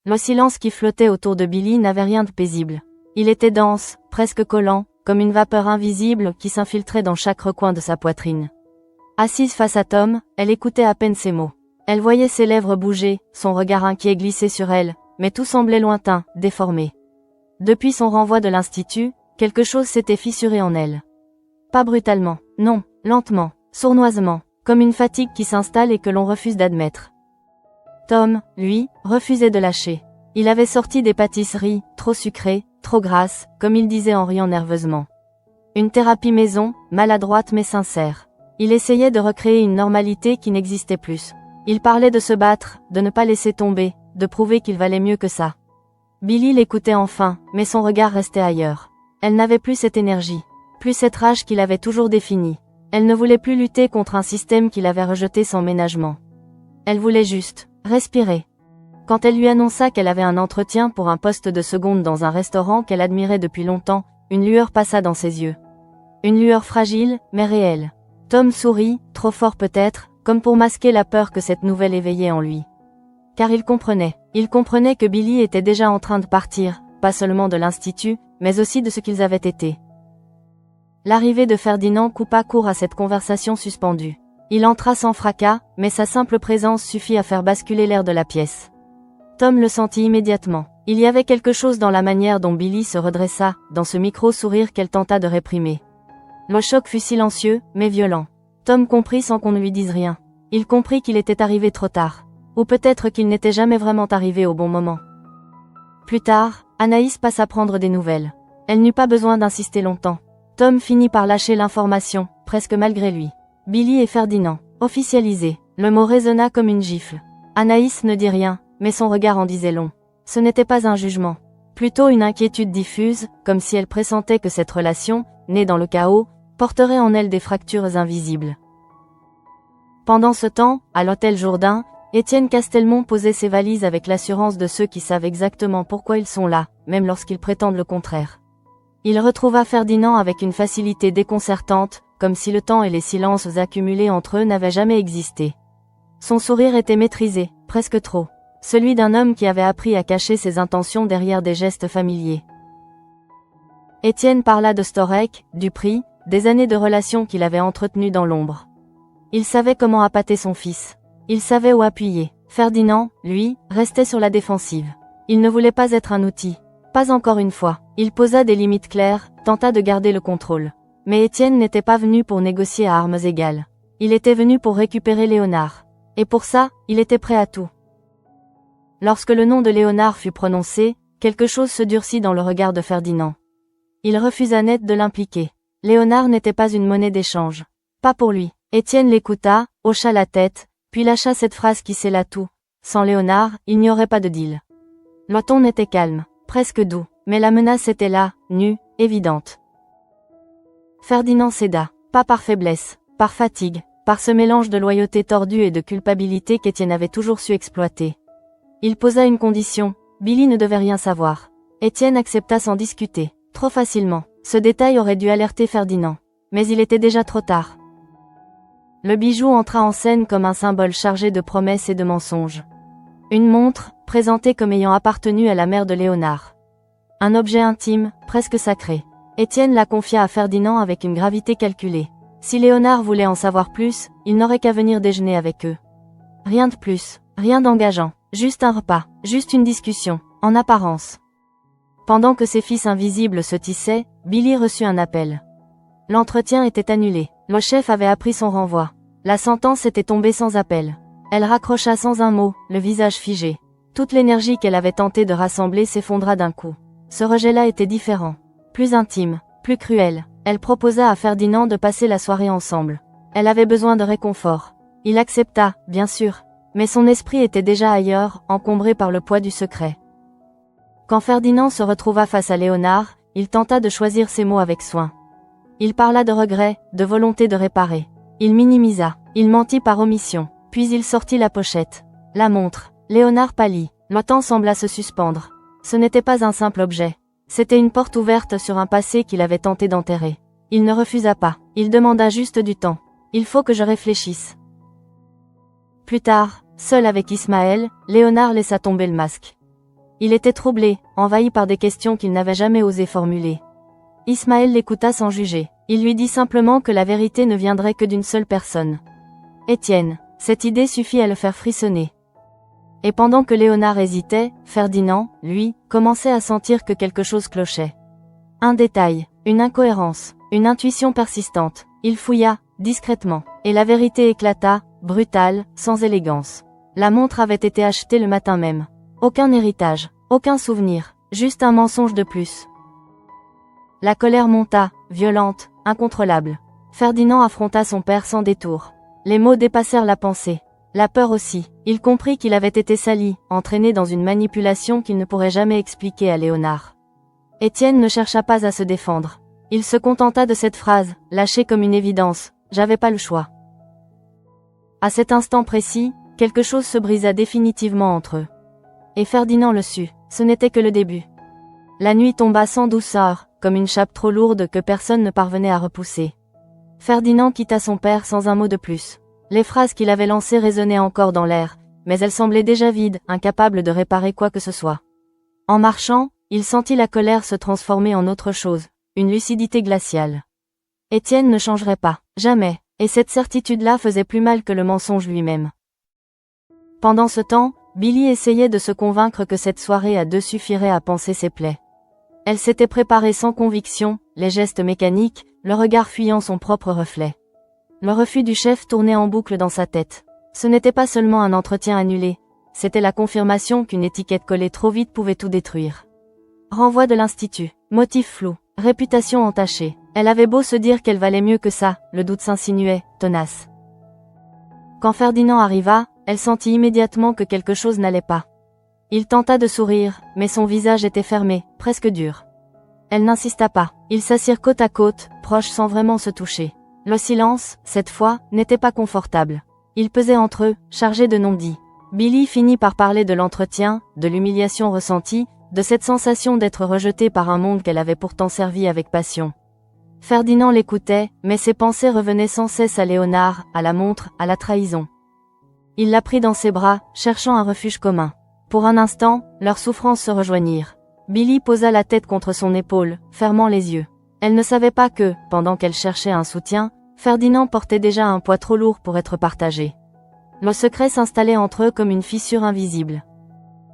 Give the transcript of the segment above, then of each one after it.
Le silence qui flottait autour de Billy n'avait rien de paisible. Il était dense, presque collant, comme une vapeur invisible qui s'infiltrait dans chaque recoin de sa poitrine. Assise face à Tom, elle écoutait à peine ses mots. Elle voyait ses lèvres bouger, son regard inquiet glisser sur elle, mais tout semblait lointain, déformé. Depuis son renvoi de l'institut, quelque chose s'était fissuré en elle. Pas brutalement, non, lentement, sournoisement, comme une fatigue qui s'installe et que l'on refuse d'admettre. Tom, lui, refusait de lâcher. Il avait sorti des pâtisseries, trop sucrées, trop grasses, comme il disait en riant nerveusement. Une thérapie maison, maladroite mais sincère. Il essayait de recréer une normalité qui n'existait plus. Il parlait de se battre, de ne pas laisser tomber, de prouver qu'il valait mieux que ça. Billy l'écoutait enfin, mais son regard restait ailleurs. Elle n'avait plus cette énergie, plus cette rage qu'il avait toujours définie. Elle ne voulait plus lutter contre un système qu'il avait rejeté sans ménagement. Elle voulait juste respirer. Quand elle lui annonça qu'elle avait un entretien pour un poste de seconde dans un restaurant qu'elle admirait depuis longtemps, une lueur passa dans ses yeux. Une lueur fragile, mais réelle. Tom sourit, trop fort peut-être, comme pour masquer la peur que cette nouvelle éveillait en lui. Car il comprenait que Billy était déjà en train de partir, pas seulement de l'institut, mais aussi de ce qu'ils avaient été. L'arrivée de Ferdinand coupa court à cette conversation suspendue. Il entra sans fracas, mais sa simple présence suffit à faire basculer l'air de la pièce. Tom le sentit immédiatement. Il y avait quelque chose dans la manière dont Billy se redressa, dans ce micro-sourire qu'elle tenta de réprimer. Le choc fut silencieux, mais violent. Tom comprit sans qu'on ne lui dise rien. Il comprit qu'il était arrivé trop tard. Ou peut-être qu'il n'était jamais vraiment arrivé au bon moment. Plus tard, Anaïs passa prendre des nouvelles. Elle n'eut pas besoin d'insister longtemps. Tom finit par lâcher l'information, presque malgré lui. Billy et Ferdinand, officialisés. Le mot résonna comme une gifle. Anaïs ne dit rien, mais son regard en disait long. Ce n'était pas un jugement. Plutôt une inquiétude diffuse, comme si elle pressentait que cette relation, née dans le chaos, porterait en elle des fractures invisibles. Pendant ce temps, à l'hôtel Jourdain, Étienne Castelmont posait ses valises avec l'assurance de ceux qui savent exactement pourquoi ils sont là, même lorsqu'ils prétendent le contraire. Il retrouva Ferdinand avec une facilité déconcertante, comme si le temps et les silences accumulés entre eux n'avaient jamais existé. Son sourire était maîtrisé, presque trop. Celui d'un homme qui avait appris à cacher ses intentions derrière des gestes familiers. Étienne parla de Storek, du prix, des années de relations qu'il avait entretenues dans l'ombre. Il savait comment appâter son fils. Il savait où appuyer. Ferdinand, lui, restait sur la défensive. Il ne voulait pas être un outil. Pas encore une fois. Il posa des limites claires, tenta de garder le contrôle. Mais Étienne n'était pas venu pour négocier à armes égales. Il était venu pour récupérer Léonard. Et pour ça, il était prêt à tout. Lorsque le nom de Léonard fut prononcé, quelque chose se durcit dans le regard de Ferdinand. Il refusa net de l'impliquer. Léonard n'était pas une monnaie d'échange. Pas pour lui. Étienne l'écouta, hocha la tête, puis lâcha cette phrase qui scella tout. Sans Léonard, il n'y aurait pas de deal. Le ton était calme, presque doux, mais la menace était là, nue, évidente. Ferdinand céda, pas par faiblesse, par fatigue, par ce mélange de loyauté tordue et de culpabilité qu'Étienne avait toujours su exploiter. Il posa une condition, Billy ne devait rien savoir. Étienne accepta sans discuter, trop facilement. Ce détail aurait dû alerter Ferdinand. Mais il était déjà trop tard. Le bijou entra en scène comme un symbole chargé de promesses et de mensonges. Une montre, présentée comme ayant appartenu à la mère de Léonard. Un objet intime, presque sacré. Étienne la confia à Ferdinand avec une gravité calculée. Si Léonard voulait en savoir plus, il n'aurait qu'à venir déjeuner avec eux. Rien de plus, rien d'engageant, juste un repas, juste une discussion, en apparence. Pendant que ses fils invisibles se tissaient, Billy reçut un appel. L'entretien était annulé. Le chef avait appris son renvoi. La sentence était tombée sans appel. Elle raccrocha sans un mot, le visage figé. Toute l'énergie qu'elle avait tenté de rassembler s'effondra d'un coup. Ce rejet-là était différent. Plus intime, plus cruel. Elle proposa à Ferdinand de passer la soirée ensemble. Elle avait besoin de réconfort. Il accepta, bien sûr. Mais son esprit était déjà ailleurs, encombré par le poids du secret. Quand Ferdinand se retrouva face à Léonard, il tenta de choisir ses mots avec soin. Il parla de regret, de volonté de réparer. Il minimisa, il mentit par omission, puis il sortit la pochette. La montre. Léonard pâlit. Le temps sembla se suspendre. Ce n'était pas un simple objet. C'était une porte ouverte sur un passé qu'il avait tenté d'enterrer. Il ne refusa pas. Il demanda juste du temps. Il faut que je réfléchisse. Plus tard, seul avec Ismaël, Léonard laissa tomber le masque. Il était troublé, envahi par des questions qu'il n'avait jamais osé formuler. Ismaël l'écouta sans juger. Il lui dit simplement que la vérité ne viendrait que d'une seule personne. Étienne. Cette idée suffit à le faire frissonner. Et pendant que Léonard hésitait, Ferdinand, lui, commençait à sentir que quelque chose clochait. Un détail, une incohérence, une intuition persistante. Il fouilla, discrètement, et la vérité éclata, brutale, sans élégance. La montre avait été achetée le matin même. Aucun héritage, aucun souvenir, juste un mensonge de plus. La colère monta, violente, incontrôlable. Ferdinand affronta son père sans détour. Les mots dépassèrent la pensée. La peur aussi. Il comprit qu'il avait été sali, entraîné dans une manipulation qu'il ne pourrait jamais expliquer à Léonard. Étienne ne chercha pas à se défendre. Il se contenta de cette phrase, lâchée comme une évidence, « J'avais pas le choix ». À cet instant précis, quelque chose se brisa définitivement entre eux. Et Ferdinand le sut, ce n'était que le début. La nuit tomba sans douceur, comme une chape trop lourde que personne ne parvenait à repousser. Ferdinand quitta son père sans un mot de plus. Les phrases qu'il avait lancées résonnaient encore dans l'air, mais elles semblaient déjà vides, incapables de réparer quoi que ce soit. En marchant, il sentit la colère se transformer en autre chose, une lucidité glaciale. Étienne ne changerait pas, jamais, et cette certitude-là faisait plus mal que le mensonge lui-même. Pendant ce temps, Billy essayait de se convaincre que cette soirée à deux suffirait à panser ses plaies. Elle s'était préparée sans conviction, les gestes mécaniques, le regard fuyant son propre reflet. Le refus du chef tournait en boucle dans sa tête. Ce n'était pas seulement un entretien annulé, c'était la confirmation qu'une étiquette collée trop vite pouvait tout détruire. Renvoi de l'institut, motif flou, réputation entachée. Elle avait beau se dire qu'elle valait mieux que ça, le doute s'insinuait, tenace. Quand Ferdinand arriva, elle sentit immédiatement que quelque chose n'allait pas. Il tenta de sourire, mais son visage était fermé, presque dur. Elle n'insista pas. Ils s'assirent côte à côte, proches sans vraiment se toucher. Le silence, cette fois, n'était pas confortable. Il pesait entre eux, chargé de non-dits. Billy finit par parler de l'entretien, de l'humiliation ressentie, de cette sensation d'être rejetée par un monde qu'elle avait pourtant servi avec passion. Ferdinand l'écoutait, mais ses pensées revenaient sans cesse à Léonard, à la montre, à la trahison. Il la prit dans ses bras, cherchant un refuge commun. Pour un instant, leurs souffrances se rejoignirent. Billy posa la tête contre son épaule, fermant les yeux. Elle ne savait pas que, pendant qu'elle cherchait un soutien, Ferdinand portait déjà un poids trop lourd pour être partagé. Le secret s'installait entre eux comme une fissure invisible.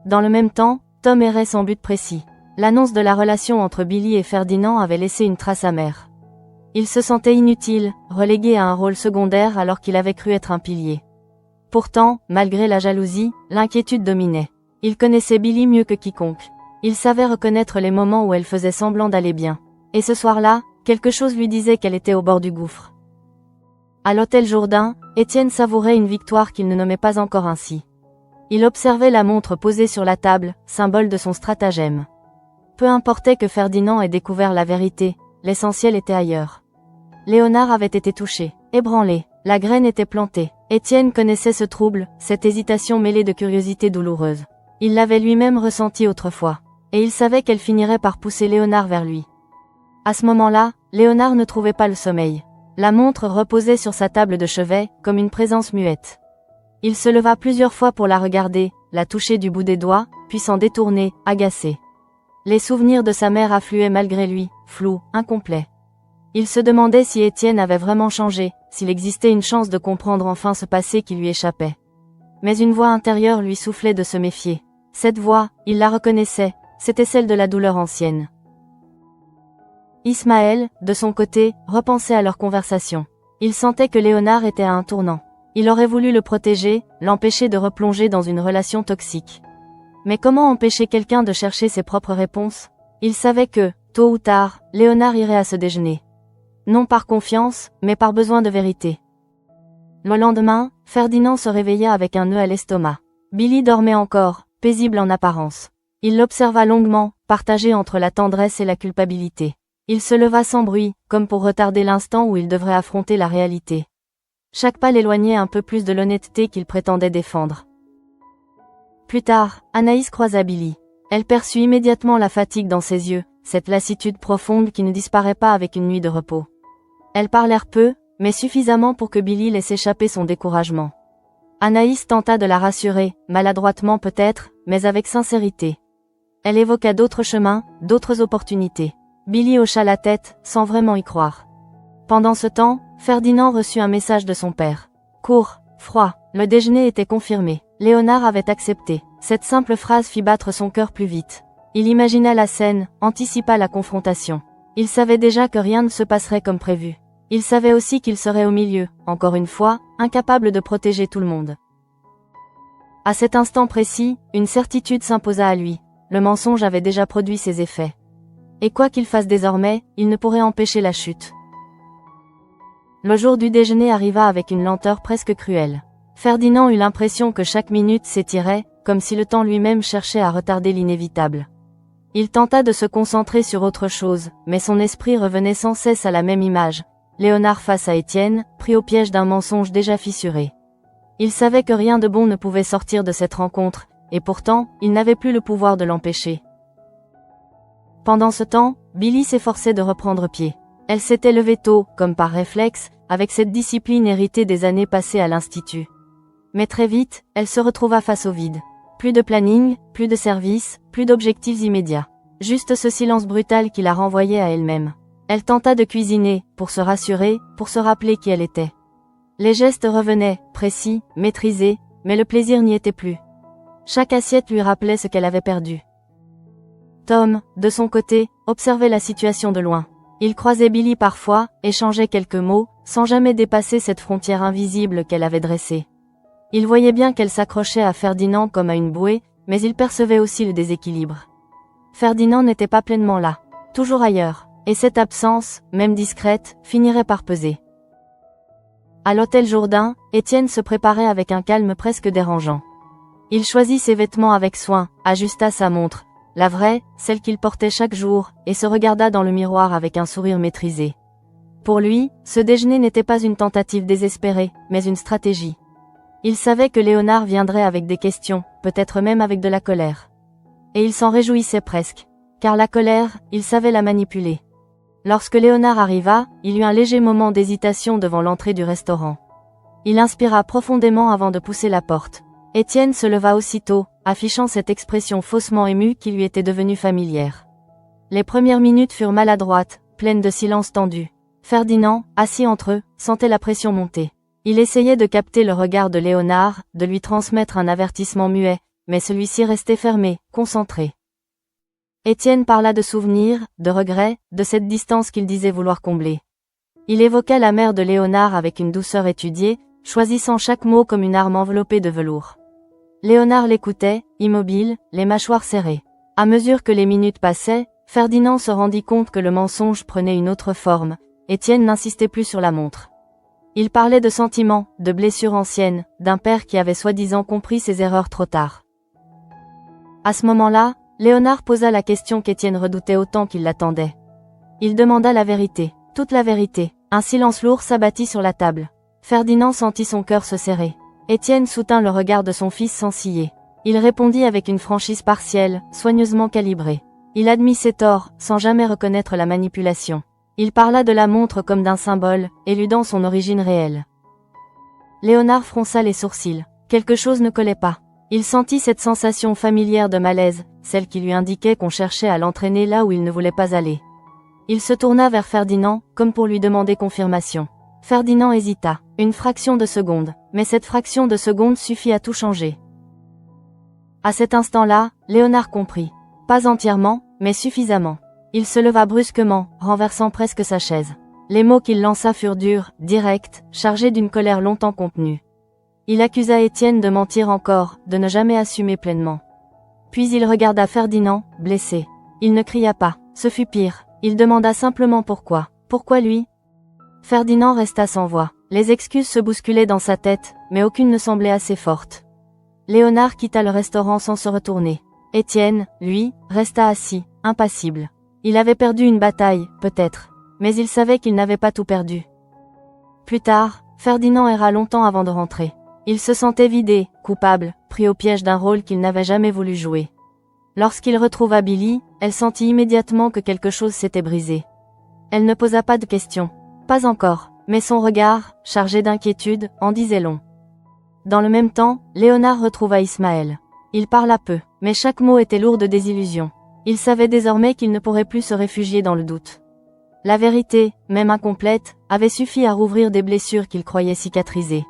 Dans le même temps, Tom errait sans but précis. L'annonce de la relation entre Billy et Ferdinand avait laissé une trace amère. Il se sentait inutile, relégué à un rôle secondaire alors qu'il avait cru être un pilier. Pourtant, malgré la jalousie, l'inquiétude dominait. Il connaissait Billy mieux que quiconque. Il savait reconnaître les moments où elle faisait semblant d'aller bien. Et ce soir-là, quelque chose lui disait qu'elle était au bord du gouffre. À l'hôtel Jourdain, Étienne savourait une victoire qu'il ne nommait pas encore ainsi. Il observait la montre posée sur la table, symbole de son stratagème. Peu importait que Ferdinand ait découvert la vérité, l'essentiel était ailleurs. Léonard avait été touché, ébranlé, la graine était plantée. Étienne connaissait ce trouble, cette hésitation mêlée de curiosité douloureuse. Il l'avait lui-même ressenti autrefois. Et il savait qu'elle finirait par pousser Léonard vers lui. À ce moment-là, Léonard ne trouvait pas le sommeil. La montre reposait sur sa table de chevet, comme une présence muette. Il se leva plusieurs fois pour la regarder, la toucher du bout des doigts, puis s'en détourner, agacé. Les souvenirs de sa mère affluaient malgré lui, flous, incomplets. Il se demandait si Étienne avait vraiment changé, s'il existait une chance de comprendre enfin ce passé qui lui échappait. Mais une voix intérieure lui soufflait de se méfier. Cette voix, il la reconnaissait, c'était celle de la douleur ancienne. Ismaël, de son côté, repensait à leur conversation. Il sentait que Léonard était à un tournant. Il aurait voulu le protéger, l'empêcher de replonger dans une relation toxique. Mais comment empêcher quelqu'un de chercher ses propres réponses? Il savait que, tôt ou tard, Léonard irait à ce déjeuner. Non par confiance, mais par besoin de vérité. Le lendemain, Ferdinand se réveilla avec un nœud à l'estomac. Billy dormait encore, paisible en apparence. Il l'observa longuement, partagé entre la tendresse et la culpabilité. Il se leva sans bruit, comme pour retarder l'instant où il devrait affronter la réalité. Chaque pas l'éloignait un peu plus de l'honnêteté qu'il prétendait défendre. Plus tard, Anaïs croisa Billy. Elle perçut immédiatement la fatigue dans ses yeux, cette lassitude profonde qui ne disparaît pas avec une nuit de repos. Elles parlèrent peu, mais suffisamment pour que Billy laisse échapper son découragement. Anaïs tenta de la rassurer, maladroitement peut-être, mais avec sincérité. Elle évoqua d'autres chemins, d'autres opportunités. Billy hocha la tête, sans vraiment y croire. Pendant ce temps, Ferdinand reçut un message de son père. Court, froid, le déjeuner était confirmé. Léonard avait accepté. Cette simple phrase fit battre son cœur plus vite. Il imagina la scène, anticipa la confrontation. Il savait déjà que rien ne se passerait comme prévu. Il savait aussi qu'il serait au milieu, encore une fois, incapable de protéger tout le monde. À cet instant précis, une certitude s'imposa à lui. Le mensonge avait déjà produit ses effets. Et quoi qu'il fasse désormais, il ne pourrait empêcher la chute. Le jour du déjeuner arriva avec une lenteur presque cruelle. Ferdinand eut l'impression que chaque minute s'étirait, comme si le temps lui-même cherchait à retarder l'inévitable. Il tenta de se concentrer sur autre chose, mais son esprit revenait sans cesse à la même image. Léonard face à Étienne, pris au piège d'un mensonge déjà fissuré. Il savait que rien de bon ne pouvait sortir de cette rencontre, et pourtant, il n'avait plus le pouvoir de l'empêcher. Pendant ce temps, Billy s'efforçait de reprendre pied. Elle s'était levée tôt, comme par réflexe, avec cette discipline héritée des années passées à l'institut. Mais très vite, elle se retrouva face au vide. Plus de planning, plus de service, plus d'objectifs immédiats. Juste ce silence brutal qui la renvoyait à elle-même. Elle tenta de cuisiner, pour se rassurer, pour se rappeler qui elle était. Les gestes revenaient, précis, maîtrisés, mais le plaisir n'y était plus. Chaque assiette lui rappelait ce qu'elle avait perdu. Tom, de son côté, observait la situation de loin. Il croisait Billy parfois, échangeait quelques mots, sans jamais dépasser cette frontière invisible qu'elle avait dressée. Il voyait bien qu'elle s'accrochait à Ferdinand comme à une bouée, mais il percevait aussi le déséquilibre. Ferdinand n'était pas pleinement là, toujours ailleurs, et cette absence, même discrète, finirait par peser. À l'hôtel Jourdain, Étienne se préparait avec un calme presque dérangeant. Il choisit ses vêtements avec soin, ajusta sa montre, la vraie, celle qu'il portait chaque jour, et se regarda dans le miroir avec un sourire maîtrisé. Pour lui, ce déjeuner n'était pas une tentative désespérée, mais une stratégie. Il savait que Léonard viendrait avec des questions, peut-être même avec de la colère. Et il s'en réjouissait presque. Car la colère, il savait la manipuler. Lorsque Léonard arriva, il eut un léger moment d'hésitation devant l'entrée du restaurant. Il inspira profondément avant de pousser la porte. Étienne se leva aussitôt, affichant cette expression faussement émue qui lui était devenue familière. Les premières minutes furent maladroites, pleines de silence tendu. Ferdinand, assis entre eux, sentait la pression monter. Il essayait de capter le regard de Léonard, de lui transmettre un avertissement muet, mais celui-ci restait fermé, concentré. Étienne parla de souvenirs, de regrets, de cette distance qu'il disait vouloir combler. Il évoqua la mère de Léonard avec une douceur étudiée, choisissant chaque mot comme une arme enveloppée de velours. Léonard l'écoutait, immobile, les mâchoires serrées. À mesure que les minutes passaient, Ferdinand se rendit compte que le mensonge prenait une autre forme. Étienne n'insistait plus sur la montre. Il parlait de sentiments, de blessures anciennes, d'un père qui avait soi-disant compris ses erreurs trop tard. À ce moment-là, Léonard posa la question qu'Étienne redoutait autant qu'il l'attendait. Il demanda la vérité, toute la vérité. Un silence lourd s'abattit sur la table. Ferdinand sentit son cœur se serrer. Étienne soutint le regard de son fils sans ciller. Il répondit avec une franchise partielle, soigneusement calibrée. Il admit ses torts, sans jamais reconnaître la manipulation. Il parla de la montre comme d'un symbole, éludant son origine réelle. Léonard fronça les sourcils. Quelque chose ne collait pas. Il sentit cette sensation familière de malaise, celle qui lui indiquait qu'on cherchait à l'entraîner là où il ne voulait pas aller. Il se tourna vers Ferdinand, comme pour lui demander confirmation. Ferdinand hésita, une fraction de seconde, mais cette fraction de seconde suffit à tout changer. À cet instant-là, Léonard comprit. Pas entièrement, mais suffisamment. Il se leva brusquement, renversant presque sa chaise. Les mots qu'il lança furent durs, directs, chargés d'une colère longtemps contenue. Il accusa Étienne de mentir encore, de ne jamais assumer pleinement. Puis il regarda Ferdinand, blessé. Il ne cria pas, ce fut pire. Il demanda simplement pourquoi. Pourquoi lui ? Ferdinand resta sans voix. Les excuses se bousculaient dans sa tête, mais aucune ne semblait assez forte. Léonard quitta le restaurant sans se retourner. Étienne, lui, resta assis, impassible. Il avait perdu une bataille, peut-être, mais il savait qu'il n'avait pas tout perdu. Plus tard, Ferdinand erra longtemps avant de rentrer. Il se sentait vidé, coupable, pris au piège d'un rôle qu'il n'avait jamais voulu jouer. Lorsqu'il retrouva Billy, elle sentit immédiatement que quelque chose s'était brisé. Elle ne posa pas de questions. Pas encore, mais son regard, chargé d'inquiétude, en disait long. Dans le même temps, Léonard retrouva Ismaël. Il parla peu, mais chaque mot était lourd de désillusion. Il savait désormais qu'il ne pourrait plus se réfugier dans le doute. La vérité, même incomplète, avait suffi à rouvrir des blessures qu'il croyait cicatrisées.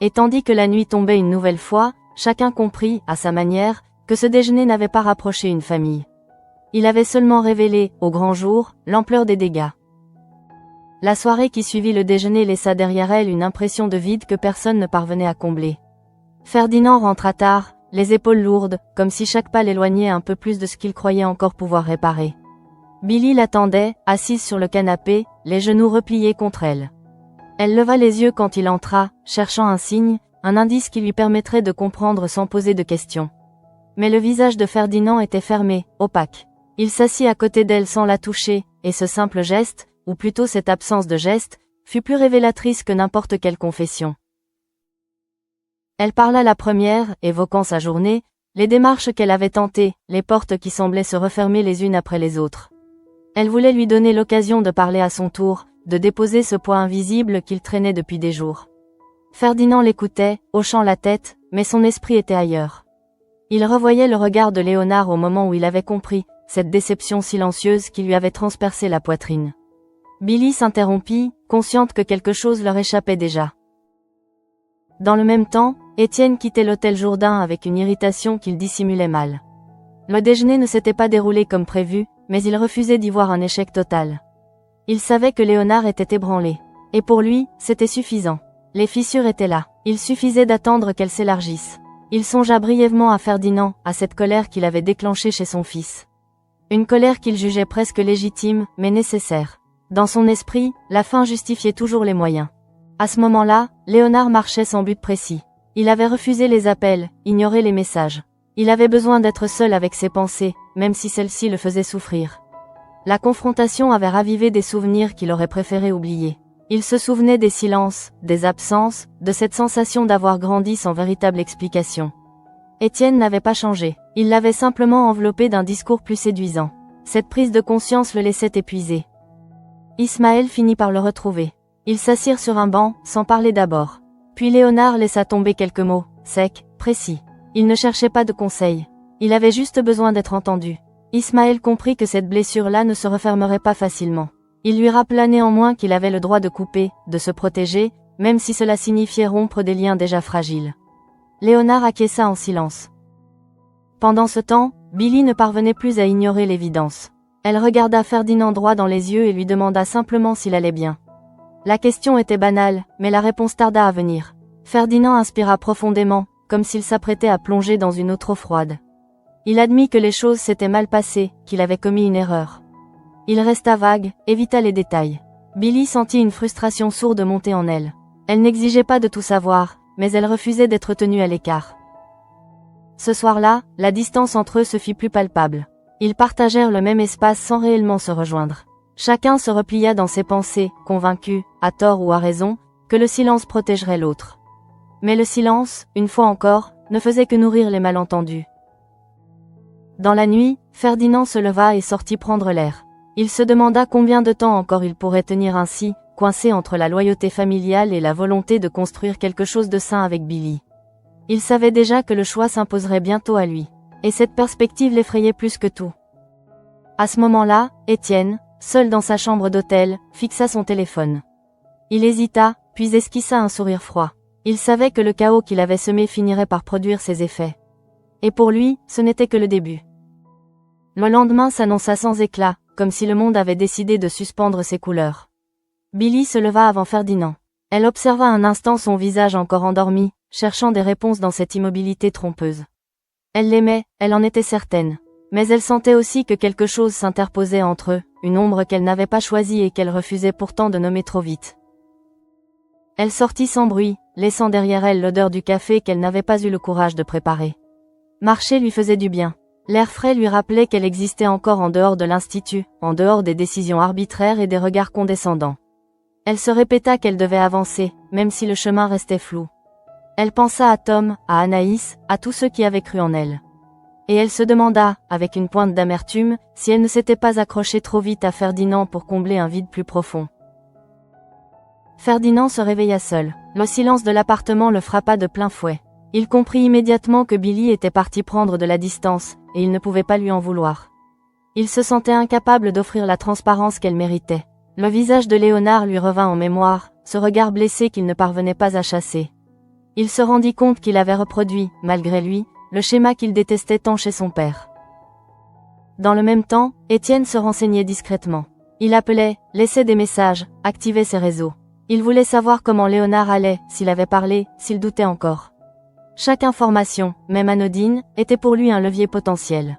Et tandis que la nuit tombait une nouvelle fois, chacun comprit, à sa manière, que ce déjeuner n'avait pas rapproché une famille. Il avait seulement révélé, au grand jour, l'ampleur des dégâts. La soirée qui suivit le déjeuner laissa derrière elle une impression de vide que personne ne parvenait à combler. Ferdinand rentra tard, les épaules lourdes, comme si chaque pas l'éloignait un peu plus de ce qu'il croyait encore pouvoir réparer. Billy l'attendait, assise sur le canapé, les genoux repliés contre elle. Elle leva les yeux quand il entra, cherchant un signe, un indice qui lui permettrait de comprendre sans poser de questions. Mais le visage de Ferdinand était fermé, opaque. Il s'assit à côté d'elle sans la toucher, et ce simple geste, ou plutôt cette absence de geste, fut plus révélatrice que n'importe quelle confession. Elle parla la première, évoquant sa journée, les démarches qu'elle avait tentées, les portes qui semblaient se refermer les unes après les autres. Elle voulait lui donner l'occasion de parler à son tour, de déposer ce poids invisible qu'il traînait depuis des jours. Ferdinand l'écoutait, hochant la tête, mais son esprit était ailleurs. Il revoyait le regard de Léonard au moment où il avait compris, cette déception silencieuse qui lui avait transpercé la poitrine. Billy s'interrompit, consciente que quelque chose leur échappait déjà. Dans le même temps, Étienne quittait l'hôtel Jourdain avec une irritation qu'il dissimulait mal. Le déjeuner ne s'était pas déroulé comme prévu, mais il refusait d'y voir un échec total. Il savait que Léonard était ébranlé. Et pour lui, c'était suffisant. Les fissures étaient là. Il suffisait d'attendre qu'elles s'élargissent. Il songea brièvement à Ferdinand, à cette colère qu'il avait déclenchée chez son fils. Une colère qu'il jugeait presque légitime, mais nécessaire. Dans son esprit, la fin justifiait toujours les moyens. À ce moment-là, Léonard marchait sans but précis. Il avait refusé les appels, ignoré les messages. Il avait besoin d'être seul avec ses pensées, même si celles-ci le faisaient souffrir. La confrontation avait ravivé des souvenirs qu'il aurait préféré oublier. Il se souvenait des silences, des absences, de cette sensation d'avoir grandi sans véritable explication. Étienne n'avait pas changé. Il l'avait simplement enveloppé d'un discours plus séduisant. Cette prise de conscience le laissait épuisé. Ismaël finit par le retrouver. Ils s'assirent sur un banc, sans parler d'abord. Puis Léonard laissa tomber quelques mots, secs, précis. Il ne cherchait pas de conseils. Il avait juste besoin d'être entendu. Ismaël comprit que cette blessure-là ne se refermerait pas facilement. Il lui rappela néanmoins qu'il avait le droit de couper, de se protéger, même si cela signifiait rompre des liens déjà fragiles. Léonard acquiesça en silence. Pendant ce temps, Billy ne parvenait plus à ignorer l'évidence. Elle regarda Ferdinand droit dans les yeux et lui demanda simplement s'il allait bien. La question était banale, mais la réponse tarda à venir. Ferdinand inspira profondément, comme s'il s'apprêtait à plonger dans une eau trop froide. Il admit que les choses s'étaient mal passées, qu'il avait commis une erreur. Il resta vague, évita les détails. Billy sentit une frustration sourde monter en elle. Elle n'exigeait pas de tout savoir, mais elle refusait d'être tenue à l'écart. Ce soir-là, la distance entre eux se fit plus palpable. Ils partagèrent le même espace sans réellement se rejoindre. Chacun se replia dans ses pensées, convaincu, à tort ou à raison, que le silence protégerait l'autre. Mais le silence, une fois encore, ne faisait que nourrir les malentendus. Dans la nuit, Ferdinand se leva et sortit prendre l'air. Il se demanda combien de temps encore il pourrait tenir ainsi, coincé entre la loyauté familiale et la volonté de construire quelque chose de sain avec Billy. Il savait déjà que le choix s'imposerait bientôt à lui. Et cette perspective l'effrayait plus que tout. À ce moment-là, Étienne, seul dans sa chambre d'hôtel, fixa son téléphone. Il hésita, puis esquissa un sourire froid. Il savait que le chaos qu'il avait semé finirait par produire ses effets. Et pour lui, ce n'était que le début. Le lendemain s'annonça sans éclat, comme si le monde avait décidé de suspendre ses couleurs. Billy se leva avant Ferdinand. Elle observa un instant son visage encore endormi, cherchant des réponses dans cette immobilité trompeuse. Elle l'aimait, elle en était certaine. Mais elle sentait aussi que quelque chose s'interposait entre eux, une ombre qu'elle n'avait pas choisie et qu'elle refusait pourtant de nommer trop vite. Elle sortit sans bruit, laissant derrière elle l'odeur du café qu'elle n'avait pas eu le courage de préparer. Marcher lui faisait du bien. L'air frais lui rappelait qu'elle existait encore en dehors de l'institut, en dehors des décisions arbitraires et des regards condescendants. Elle se répéta qu'elle devait avancer, même si le chemin restait flou. Elle pensa à Tom, à Anaïs, à tous ceux qui avaient cru en elle. Et elle se demanda, avec une pointe d'amertume, si elle ne s'était pas accrochée trop vite à Ferdinand pour combler un vide plus profond. Ferdinand se réveilla seul. Le silence de l'appartement le frappa de plein fouet. Il comprit immédiatement que Billy était parti prendre de la distance, et il ne pouvait pas lui en vouloir. Il se sentait incapable d'offrir la transparence qu'elle méritait. Le visage de Léonard lui revint en mémoire, ce regard blessé qu'il ne parvenait pas à chasser. Il se rendit compte qu'il avait reproduit, malgré lui, le schéma qu'il détestait tant chez son père. Dans le même temps, Étienne se renseignait discrètement. Il appelait, laissait des messages, activait ses réseaux. Il voulait savoir comment Léonard allait, s'il avait parlé, s'il doutait encore. Chaque information, même anodine, était pour lui un levier potentiel.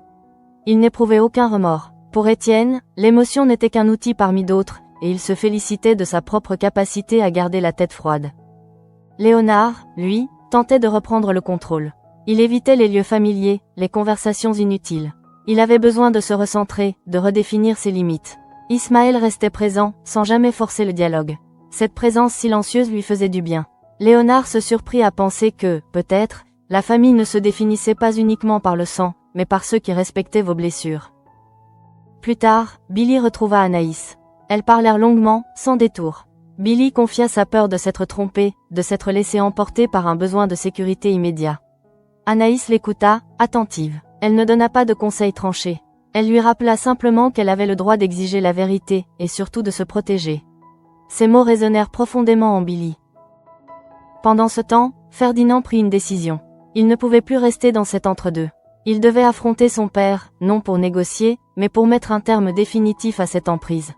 Il n'éprouvait aucun remords. Pour Étienne, l'émotion n'était qu'un outil parmi d'autres, et il se félicitait de sa propre capacité à garder la tête froide. Léonard, lui, tentait de reprendre le contrôle. Il évitait les lieux familiers, les conversations inutiles. Il avait besoin de se recentrer, de redéfinir ses limites. Ismaël restait présent, sans jamais forcer le dialogue. Cette présence silencieuse lui faisait du bien. Léonard se surprit à penser que, peut-être, la famille ne se définissait pas uniquement par le sang, mais par ceux qui respectaient vos blessures. Plus tard, Billy retrouva Anaïs. Elles parlèrent longuement, sans détour. Billy confia sa peur de s'être trompé, de s'être laissé emporter par un besoin de sécurité immédiat. Anaïs l'écouta, attentive. Elle ne donna pas de conseils tranchés. Elle lui rappela simplement qu'elle avait le droit d'exiger la vérité, et surtout de se protéger. Ces mots résonnèrent profondément en Billy. Pendant ce temps, Ferdinand prit une décision. Il ne pouvait plus rester dans cet entre-deux. Il devait affronter son père, non pour négocier, mais pour mettre un terme définitif à cette emprise.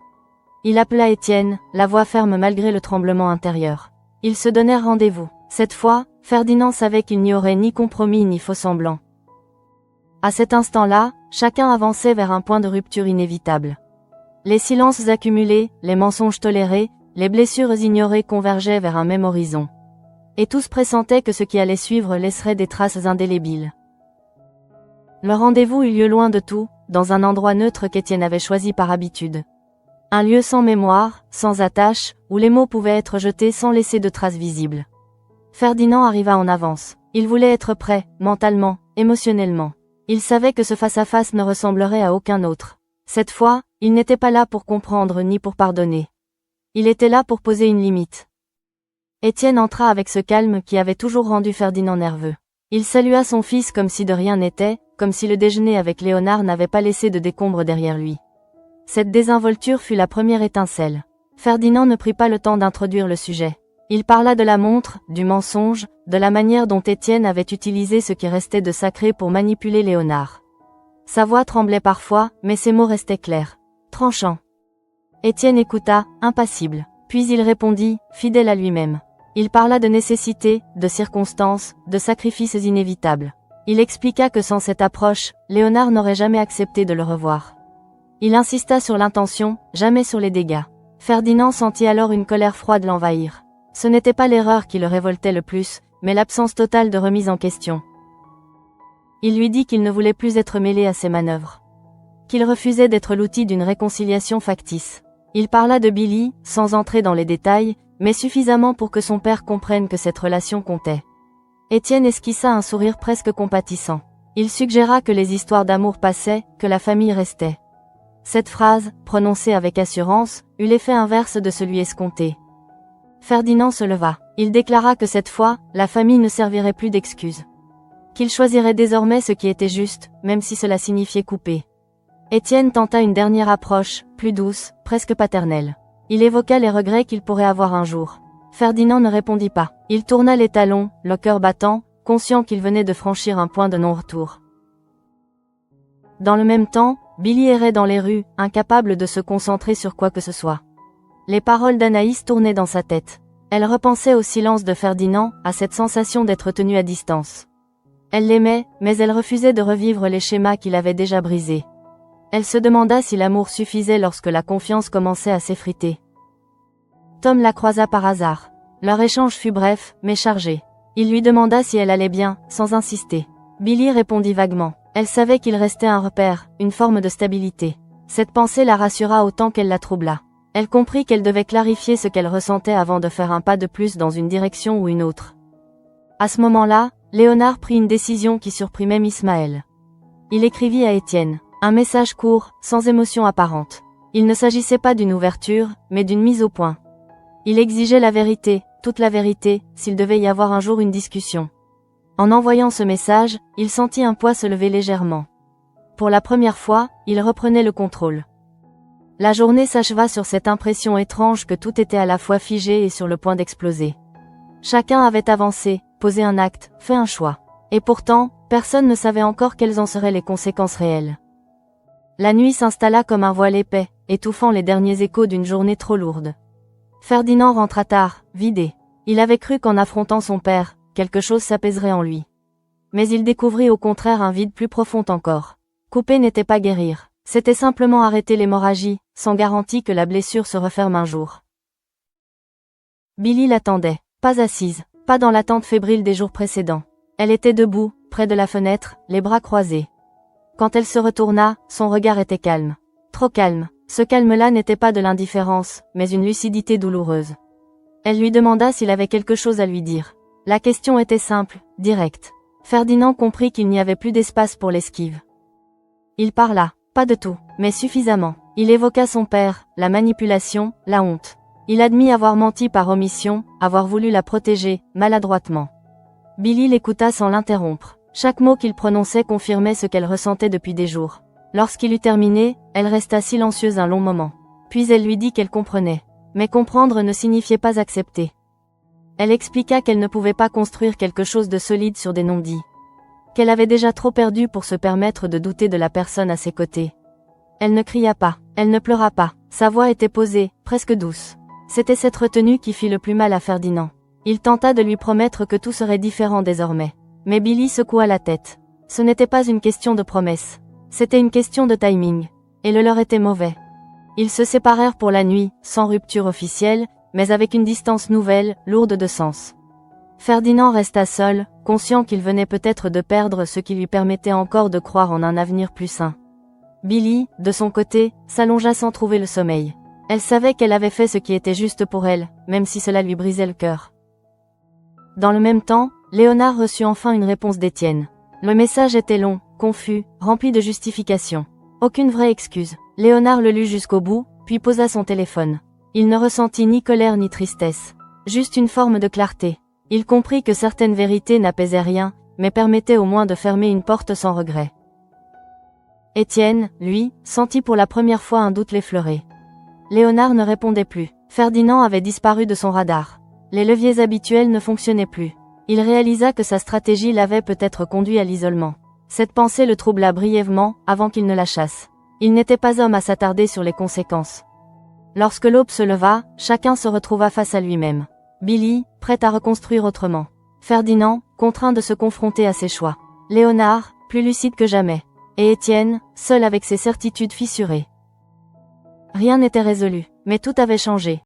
Il appela Étienne, la voix ferme malgré le tremblement intérieur. Ils se donnèrent rendez-vous. Cette fois, Ferdinand savait qu'il n'y aurait ni compromis ni faux-semblant. À cet instant-là, chacun avançait vers un point de rupture inévitable. Les silences accumulés, les mensonges tolérés, les blessures ignorées convergeaient vers un même horizon. Et tous pressentaient que ce qui allait suivre laisserait des traces indélébiles. Le rendez-vous eut lieu loin de tout, dans un endroit neutre qu'Étienne avait choisi par habitude. Un lieu sans mémoire, sans attache, où les mots pouvaient être jetés sans laisser de traces visibles. Ferdinand arriva en avance. Il voulait être prêt, mentalement, émotionnellement. Il savait que ce face-à-face ne ressemblerait à aucun autre. Cette fois, il n'était pas là pour comprendre ni pour pardonner. Il était là pour poser une limite. Étienne entra avec ce calme qui avait toujours rendu Ferdinand nerveux. Il salua son fils comme si de rien n'était, comme si le déjeuner avec Léonard n'avait pas laissé de décombres derrière lui. Cette désinvolture fut la première étincelle. Ferdinand ne prit pas le temps d'introduire le sujet. Il parla de la montre, du mensonge, de la manière dont Étienne avait utilisé ce qui restait de sacré pour manipuler Léonard. Sa voix tremblait parfois, mais ses mots restaient clairs, tranchants. Étienne écouta, impassible. Puis il répondit, fidèle à lui-même. Il parla de nécessité, de circonstances, de sacrifices inévitables. Il expliqua que sans cette approche, Léonard n'aurait jamais accepté de le revoir. Il insista sur l'intention, jamais sur les dégâts. Ferdinand sentit alors une colère froide l'envahir. Ce n'était pas l'erreur qui le révoltait le plus, mais l'absence totale de remise en question. Il lui dit qu'il ne voulait plus être mêlé à ses manœuvres. Qu'il refusait d'être l'outil d'une réconciliation factice. Il parla de Billy, sans entrer dans les détails, mais suffisamment pour que son père comprenne que cette relation comptait. Étienne esquissa un sourire presque compatissant. Il suggéra que les histoires d'amour passaient, que la famille restait. Cette phrase, prononcée avec assurance, eut l'effet inverse de celui escompté. Ferdinand se leva. Il déclara que cette fois, la famille ne servirait plus d'excuse. Qu'il choisirait désormais ce qui était juste, même si cela signifiait couper. Étienne tenta une dernière approche, plus douce, presque paternelle. Il évoqua les regrets qu'il pourrait avoir un jour. Ferdinand ne répondit pas. Il tourna les talons, le cœur battant, conscient qu'il venait de franchir un point de non-retour. Dans le même temps, Billy errait dans les rues, incapable de se concentrer sur quoi que ce soit. Les paroles d'Anaïs tournaient dans sa tête. Elle repensait au silence de Ferdinand, à cette sensation d'être tenu à distance. Elle l'aimait, mais elle refusait de revivre les schémas qu'il avait déjà brisés. Elle se demanda si l'amour suffisait lorsque la confiance commençait à s'effriter. Tom la croisa par hasard. Leur échange fut bref, mais chargé. Il lui demanda si elle allait bien, sans insister. Billy répondit vaguement. Elle savait qu'il restait un repère, une forme de stabilité. Cette pensée la rassura autant qu'elle la troubla. Elle comprit qu'elle devait clarifier ce qu'elle ressentait avant de faire un pas de plus dans une direction ou une autre. À ce moment-là, Léonard prit une décision qui surprit même Ismaël. Il écrivit à Étienne. Un message court, sans émotion apparente. Il ne s'agissait pas d'une ouverture, mais d'une mise au point. Il exigeait la vérité, toute la vérité, s'il devait y avoir un jour une discussion. En envoyant ce message, il sentit un poids se lever légèrement. Pour la première fois, il reprenait le contrôle. La journée s'acheva sur cette impression étrange que tout était à la fois figé et sur le point d'exploser. Chacun avait avancé, posé un acte, fait un choix. Et pourtant, personne ne savait encore quelles en seraient les conséquences réelles. La nuit s'installa comme un voile épais, étouffant les derniers échos d'une journée trop lourde. Ferdinand rentra tard, vidé. Il avait cru qu'en affrontant son père, quelque chose s'apaiserait en lui. Mais il découvrit au contraire un vide plus profond encore. Couper n'était pas guérir, c'était simplement arrêter l'hémorragie, sans garantie que la blessure se referme un jour. Billy l'attendait, pas assise, pas dans l'attente fébrile des jours précédents. Elle était debout, près de la fenêtre, les bras croisés. Quand elle se retourna, son regard était calme. Trop calme. Ce calme-là n'était pas de l'indifférence, mais une lucidité douloureuse. Elle lui demanda s'il avait quelque chose à lui dire. La question était simple, directe. Ferdinand comprit qu'il n'y avait plus d'espace pour l'esquive. Il parla, pas de tout, mais suffisamment. Il évoqua son père, la manipulation, la honte. Il admit avoir menti par omission, avoir voulu la protéger, maladroitement. Billy l'écouta sans l'interrompre. Chaque mot qu'il prononçait confirmait ce qu'elle ressentait depuis des jours. Lorsqu'il eut terminé, elle resta silencieuse un long moment. Puis elle lui dit qu'elle comprenait. Mais comprendre ne signifiait pas accepter. Elle expliqua qu'elle ne pouvait pas construire quelque chose de solide sur des non-dits. Qu'elle avait déjà trop perdu pour se permettre de douter de la personne à ses côtés. Elle ne cria pas, elle ne pleura pas, sa voix était posée, presque douce. C'était cette retenue qui fit le plus mal à Ferdinand. Il tenta de lui promettre que tout serait différent désormais. Mais Billy secoua la tête. Ce n'était pas une question de promesse. C'était une question de timing. Et le leur était mauvais. Ils se séparèrent pour la nuit, sans rupture officielle, mais avec une distance nouvelle, lourde de sens. Ferdinand resta seul, conscient qu'il venait peut-être de perdre ce qui lui permettait encore de croire en un avenir plus sain. Billy, de son côté, s'allongea sans trouver le sommeil. Elle savait qu'elle avait fait ce qui était juste pour elle, même si cela lui brisait le cœur. Dans le même temps, Léonard reçut enfin une réponse d'Étienne. Le message était long, confus, rempli de justifications. Aucune vraie excuse. Léonard le lut jusqu'au bout, puis posa son téléphone. Il ne ressentit ni colère ni tristesse. Juste une forme de clarté. Il comprit que certaines vérités n'apaisaient rien, mais permettaient au moins de fermer une porte sans regret. Étienne, lui, sentit pour la première fois un doute l'effleurer. Léonard ne répondait plus. Ferdinand avait disparu de son radar. Les leviers habituels ne fonctionnaient plus. Il réalisa que sa stratégie l'avait peut-être conduit à l'isolement. Cette pensée le troubla brièvement, avant qu'il ne la chasse. Il n'était pas homme à s'attarder sur les conséquences. Lorsque l'aube se leva, chacun se retrouva face à lui-même. Billy, prêt à reconstruire autrement. Ferdinand, contraint de se confronter à ses choix. Léonard, plus lucide que jamais. Et Étienne, seul avec ses certitudes fissurées. Rien n'était résolu, mais tout avait changé.